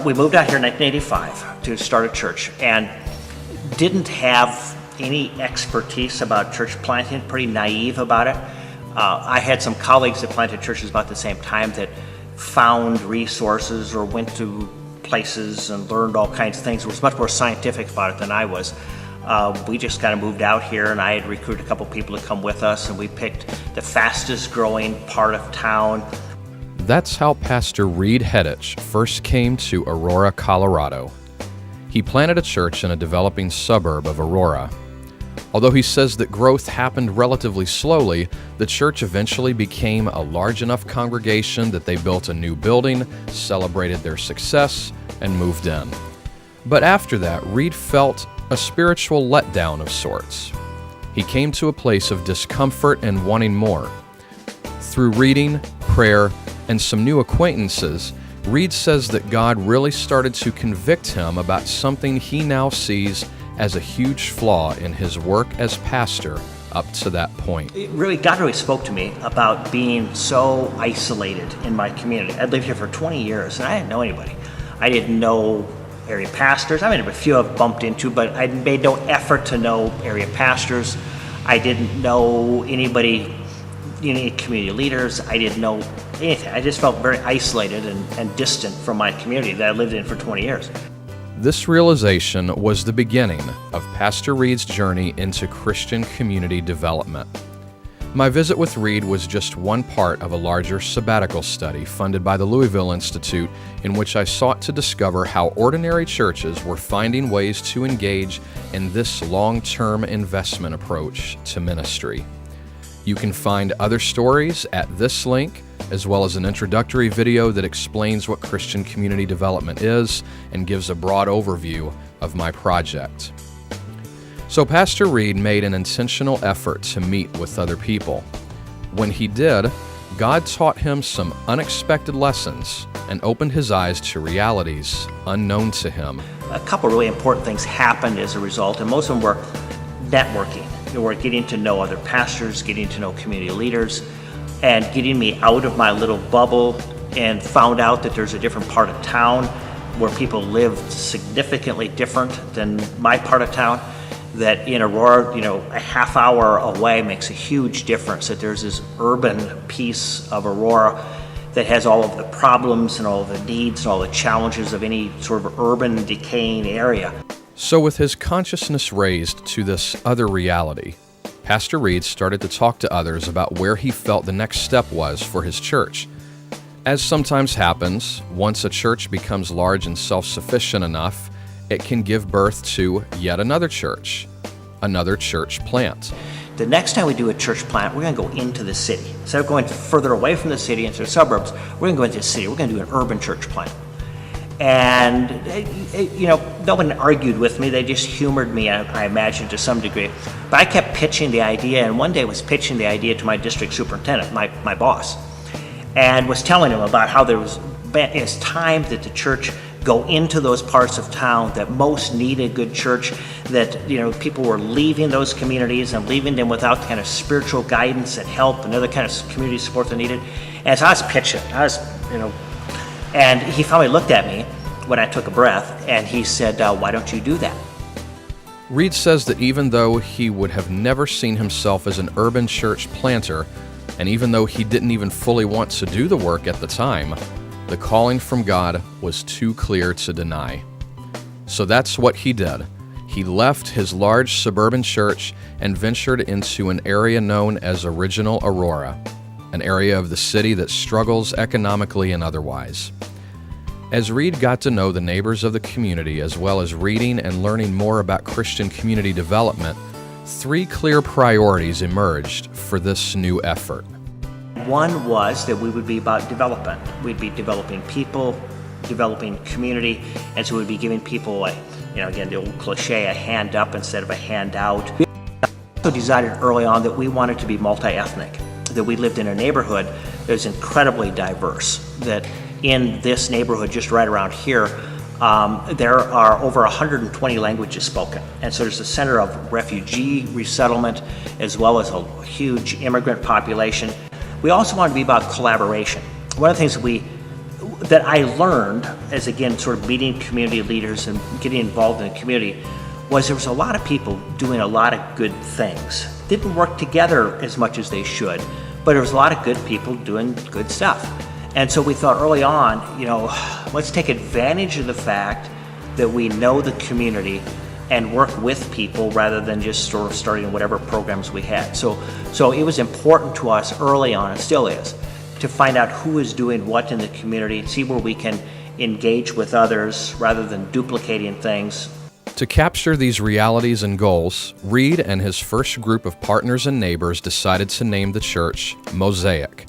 We moved out here in 1985 to start a church and didn't have any expertise about church planting, pretty naive about it. I had some colleagues that planted churches about the same time that found resources or went to places and learned all kinds of things. It was much more scientific about it than I was. We just kind of moved out here, and I had recruited a couple people to come with us, and we picked the fastest growing part of town. That's how Pastor Reid Hettich first came to Aurora, Colorado. He planted a church in a developing suburb of Aurora. Although he says that growth happened relatively slowly, the church eventually became a large enough congregation that they built a new building, celebrated their success, and moved in. But after that, Reid felt a spiritual letdown of sorts. He came to a place of discomfort and wanting more. Through reading, prayer, and some new acquaintances, Reid says that God really started to convict him about something he now sees as a huge flaw in his work as pastor up to that point. God really spoke to me about being so isolated in my community. I'd lived here for 20 years and I didn't know anybody. I didn't know area pastors. I mean, a few I've bumped into, but I made no effort to know area pastors. I didn't know anybody, any community leaders. I didn't know anything. I just felt very isolated and distant from my community that I lived in for 20 years. This realization was the beginning of Pastor Reid's journey into Christian community development. My visit with Reid was just one part of a larger sabbatical study funded by the Louisville Institute, in which I sought to discover how ordinary churches were finding ways to engage in this long-term investment approach to ministry. You can find other stories at this link, as well as an introductory video that explains what Christian community development is and gives a broad overview of my project. So Pastor Reid made an intentional effort to meet with other people. When he did, God taught him some unexpected lessons and opened his eyes to realities unknown to him. A couple really important things happened as a result, and most of them were networking. We're getting to know other pastors, getting to know community leaders, and getting me out of my little bubble, and found out that there's a different part of town where people live significantly different than my part of town. That in Aurora, a half hour away makes a huge difference. That there's this urban piece of Aurora that has all of the problems and all of the needs and all the challenges of any sort of urban decaying area. So with his consciousness raised to this other reality, Pastor Reid started to talk to others about where he felt the next step was for his church. As sometimes happens, once a church becomes large and self-sufficient enough, it can give birth to yet another church plant. The next time we do a church plant, we're going to go into the city. Instead of going further away from the city into the suburbs, we're going to go into the city. We're going to do an urban church plant. And, no one argued with me. They just humored me, I imagine, to some degree. But I kept pitching the idea, and one day was pitching the idea to my district superintendent, my boss, and was telling him about how it's time that the church go into those parts of town that most need a good church, that people were leaving those communities and leaving them without the kind of spiritual guidance and help and other kind of community support they needed. And so I was pitching, and he finally looked at me when I took a breath, and he said, why don't you do that? Reid says that even though he would have never seen himself as an urban church planter, and even though he didn't even fully want to do the work at the time, the calling from God was too clear to deny. So that's what he did. He left his large suburban church and ventured into an area known as Original Aurora, an area of the city that struggles economically and otherwise. As Reid got to know the neighbors of the community, as well as reading and learning more about Christian community development, 3 clear priorities emerged for this new effort. One was that we would be about development. We'd be developing people, developing community, and so we'd be giving people, again, the old cliche, a hand up instead of a hand out. We also decided early on that we wanted to be multi-ethnic, that we lived in a neighborhood that was incredibly diverse, that in this neighborhood just right around here, there are over 120 languages spoken. And so there's a center of refugee resettlement as well as a huge immigrant population. We also wanted to be about collaboration. One of the things that that I learned as, again, sort of meeting community leaders and getting involved in the community was there was a lot of people doing a lot of good things. Didn't work together as much as they should, but there was a lot of good people doing good stuff. And so we thought early on, let's take advantage of the fact that we know the community and work with people rather than just sort of starting whatever programs we had. So it was important to us early on, and still is, to find out who is doing what in the community, see where we can engage with others rather than duplicating things. To capture these realities and goals, Reid and his first group of partners and neighbors decided to name the church Moasic,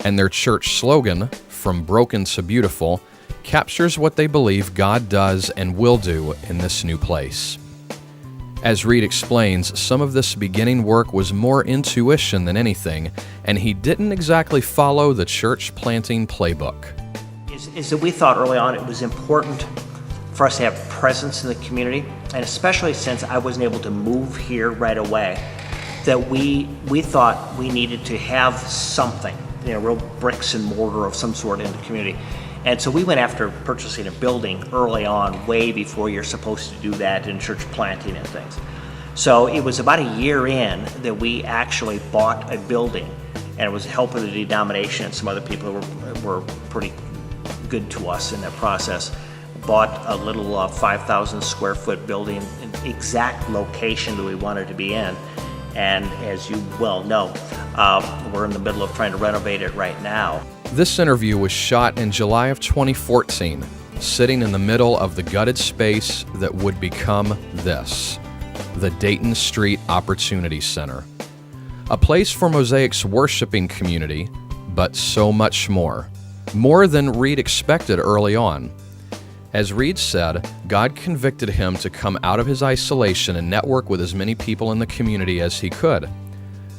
and their church slogan, "From Broken to Beautiful," captures what they believe God does and will do in this new place. As Reid explains, some of this beginning work was more intuition than anything, and he didn't exactly follow the church planting playbook. Is that we thought early on it was important for us to have presence in the community, and especially since I wasn't able to move here right away, that we thought we needed to have something, real bricks and mortar of some sort in the community. And so we went after purchasing a building early on, way before you're supposed to do that in church planting and things. So it was about a year in that we actually bought a building, and it was the help of the denomination and some other people who were pretty good to us in that process. Bought a little 5,000 square foot building, an exact location that we wanted to be in. And as you well know, we're in the middle of trying to renovate it right now. This interview was shot in July of 2014, sitting in the middle of the gutted space that would become this, the Dayton Street Opportunity Center. A place for Moasic's worshiping community, but so much more. More than Reid expected early on. As Reid said, God convicted him to come out of his isolation and network with as many people in the community as he could.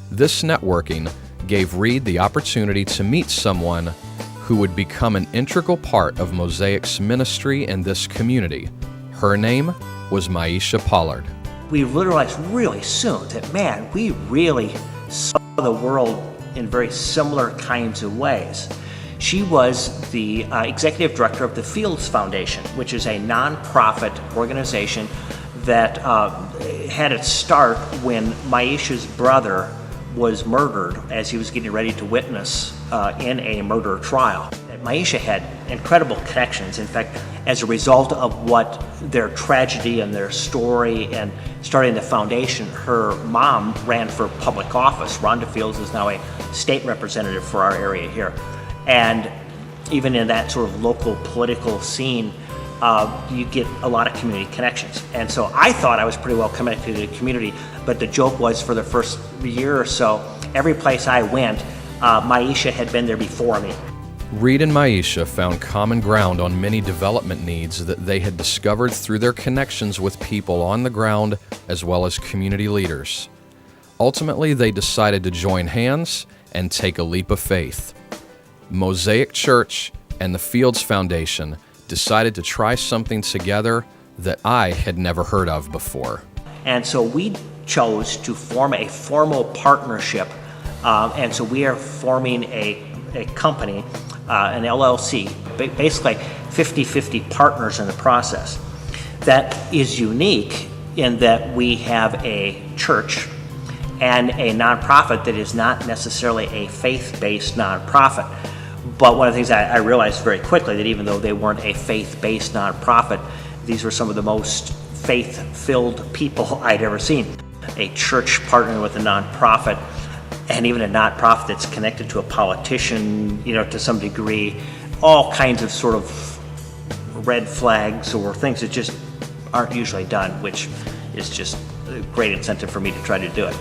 This networking gave Reid the opportunity to meet someone who would become an integral part of Moasic's ministry in this community. Her name was Moasic Pollard. We realized really soon that, man, we really saw the world in very similar kinds of ways. She was the executive director of the Fields Foundation, which is a nonprofit organization that had its start when Moasic's brother was murdered as he was getting ready to witness in a murder trial. Moasic had incredible connections. In fact, as a result of what their tragedy and their story and starting the foundation, her mom ran for public office. Rhonda Fields is now a state representative for our area here. And even in that sort of local political scene, you get a lot of community connections. And so I thought I was pretty well connected to the community, but the joke was for the first year or so, every place I went, Moasic had been there before me. Reid and Moasic found common ground on many development needs that they had discovered through their connections with people on the ground as well as community leaders. Ultimately, they decided to join hands and take a leap of faith. Moasic Church and the Fields Foundation decided to try something together that I had never heard of before. And so we chose to form a formal partnership, and so we are forming a company, an LLC, basically 50-50 partners in the process. That is unique in that we have a church and a nonprofit that is not necessarily a faith-based nonprofit. But one of the things I realized very quickly, that even though they weren't a faith-based nonprofit, these were some of the most faith-filled people I'd ever seen. A church partnering with a nonprofit, and even a nonprofit that's connected to a politician, to some degree, all kinds of sort of red flags or things that just aren't usually done, which is just a great incentive for me to try to do it.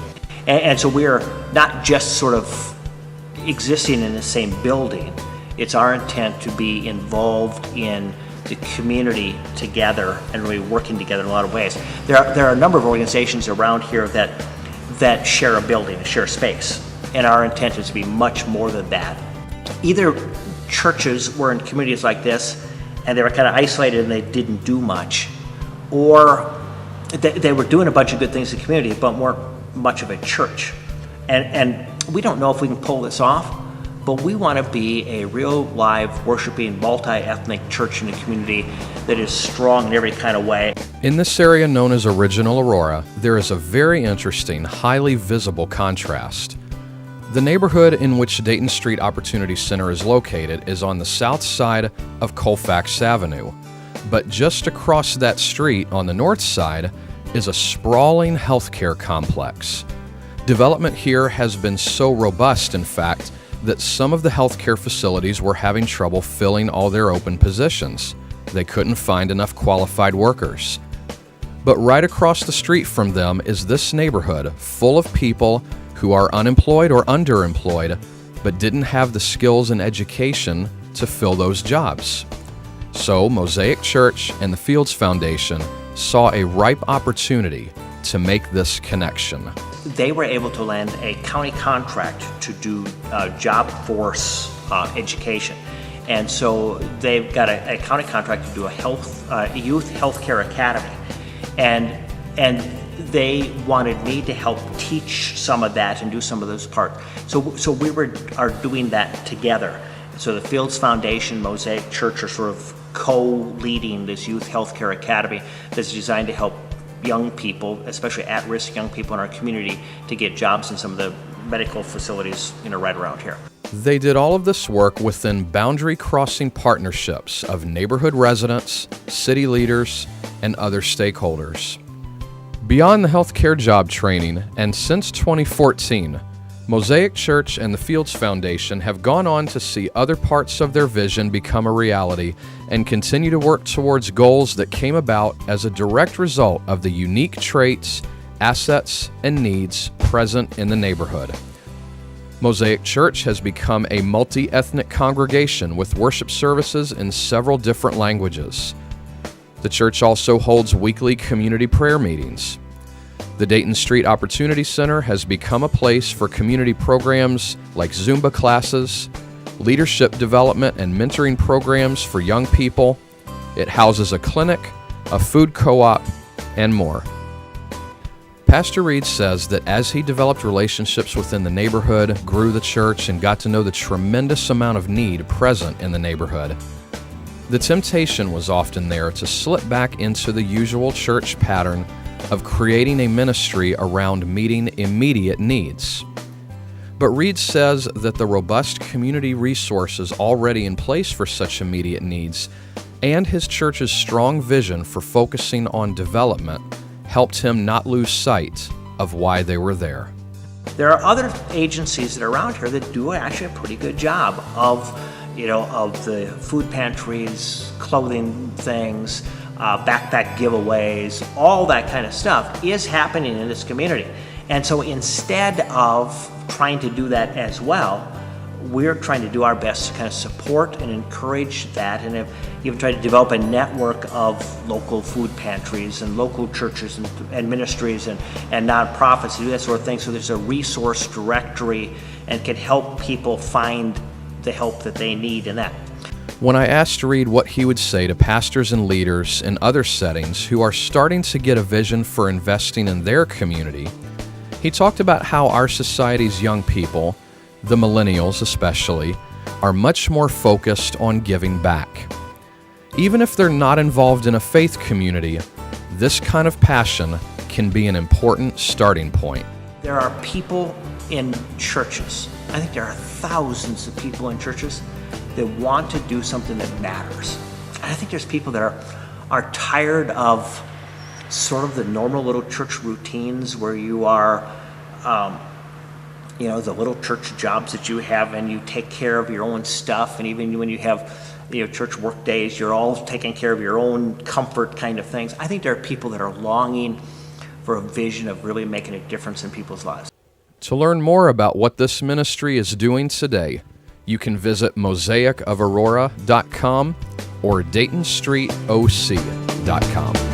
And so we're not just sort of existing in the same building. It's our intent to be involved in the community together and really working together in a lot of ways. There are a number of organizations around here that share a building, share space, and our intent is to be much more than that. Either churches were in communities like this and they were kind of isolated and they didn't do much, or they were doing a bunch of good things in the community but weren't much of a church. And we don't know if we can pull this off, but we want to be a real, live, worshiping, multi-ethnic church in a community that is strong in every kind of way. In this area known as Original Aurora, there is a very interesting, highly visible contrast. The neighborhood in which Dayton Street Opportunity Center is located is on the south side of Colfax Avenue, but just across that street on the north side is a sprawling healthcare complex. Development here has been so robust, in fact, that some of the healthcare facilities were having trouble filling all their open positions. They couldn't find enough qualified workers. But right across the street from them is this neighborhood full of people who are unemployed or underemployed, but didn't have the skills and education to fill those jobs. So Moasic Church and the Fields Foundation saw a ripe opportunity to make this connection. They were able to land a county contract to do job force education. And so they've got a county contract to do a youth healthcare academy. And they wanted me to help teach some of that and do some of those parts. So we are doing that together. So the Fields Foundation, Moasic Church are sort of co-leading this youth healthcare academy that's designed to help young people, especially at-risk young people in our community, to get jobs in some of the medical facilities, right around here. They did all of this work within boundary-crossing partnerships of neighborhood residents, city leaders, and other stakeholders. Beyond the healthcare job training, and since 2014, Moasic Church and the Fields Foundation have gone on to see other parts of their vision become a reality and continue to work towards goals that came about as a direct result of the unique traits, assets, and needs present in the neighborhood. Moasic Church has become a multi-ethnic congregation with worship services in several different languages. The church also holds weekly community prayer meetings. The Dayton Street Opportunity Center has become a place for community programs like Zumba classes, leadership development and mentoring programs for young people. It houses a clinic, a food co-op, and more. Pastor Reid says that as he developed relationships within the neighborhood, grew the church, and got to know the tremendous amount of need present in the neighborhood, the temptation was often there to slip back into the usual church pattern of creating a ministry around meeting immediate needs. But Reid says that the robust community resources already in place for such immediate needs and his church's strong vision for focusing on development helped him not lose sight of why they were there. There are other agencies that are around here that do actually a pretty good job of the food pantries, clothing things, backpack giveaways, all that kind of stuff is happening in this community. And so instead of trying to do that as well, we're trying to do our best to kind of support and encourage that, and have even tried to develop a network of local food pantries and local churches and ministries and nonprofits to do that sort of thing. So there's a resource directory and can help people find the help that they need in that. When I asked Reid what he would say to pastors and leaders in other settings who are starting to get a vision for investing in their community, he talked about how our society's young people, the millennials especially, are much more focused on giving back. Even if they're not involved in a faith community, this kind of passion can be an important starting point. There are people in churches, I think there are thousands of people in churches that want to do something that matters. And I think there's people that are tired of sort of the normal little church routines where you are, the little church jobs that you have, and you take care of your own stuff. And even when you have, church work days, you're all taking care of your own comfort kind of things. I think there are people that are longing for a vision of really making a difference in people's lives. To learn more about what this ministry is doing today, you can visit mosaicofaurora.com or DaytonStreetOC.com.